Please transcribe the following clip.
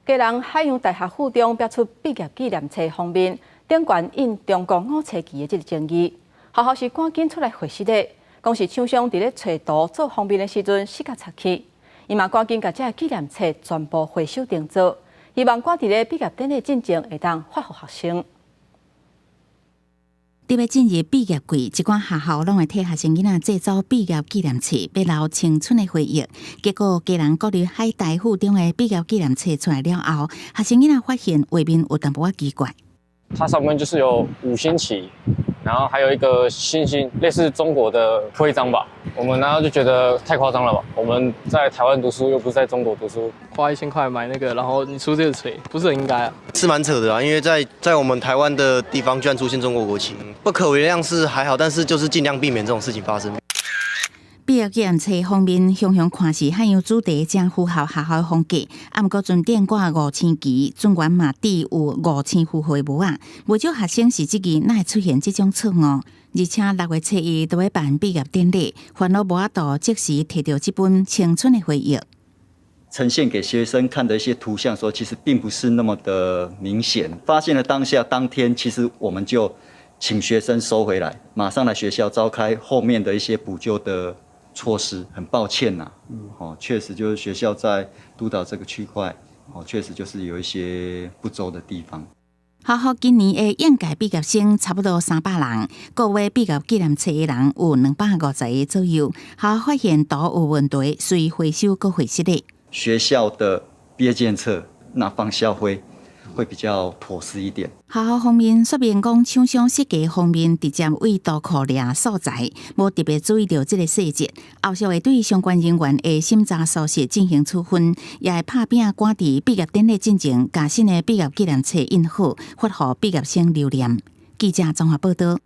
嘉南海洋大学附中标出毕业纪念册封面顶悬印中国五彩旗的这个争议，学校是赶紧出来回释的，讲是厂商伫咧找图做封面的时阵死甲插去，伊嘛赶紧把这纪念册全部回收定做，希望赶伫咧毕业典礼进前会当发予学生。 伫要进入毕业季，一寡学校拢会替学生囡仔制作毕业纪念册，要留青春的回忆。结果，嘉南国立海大附中的毕业纪念册出来了后，学生囡仔发现画面有淡薄仔奇怪。它上面就是有5星旗，然后还有一个星星，类似中国的徽章吧。我们然后就觉得太夸张了吧？我们在台湾读书，又不是在中国读书，花1000块买那个，然后你出这个锤，不是很应该啊？是蛮扯的啊，因为在我们台湾的地方居然出现中国国旗，不可原谅是还好，但是就是尽量避免这种事情发生。 毕业纪念册封面雄雄看是汉洋主题，正符合学校的风格。啊，毋过船顶挂5000旗，中原嘛底有5000幅绘画啊。不少学生是即期哪会出现这种错误？而且6月7日都要办毕业典礼，烦恼无法度即时摕到这本青春的回忆。 呈现给学生看的一些图像，说其实并不是那么的明显。发现了当天，其实我们就请学生收回来，马上来学校召开后面的一些补救的措施。很抱歉呐，确实就是学校在督导这个区块，确实就是有一些不周的地方。 学校今年的应届毕业生差不多300人，各位毕业纪念册的人有250个左右。学校发现图有问题，随回收搁回释的。 学校的毕业纪念册那放校徽会比较妥适一点。学校方面说明讲，厂商设计方面直接为图库掠素材，无特别注意到这个细节。后续会对相关人员的审查疏失进行处分，也会拍拼赶伫毕业典礼进前，把新的毕业纪念册印好，发予毕业生留念。记者综合报道。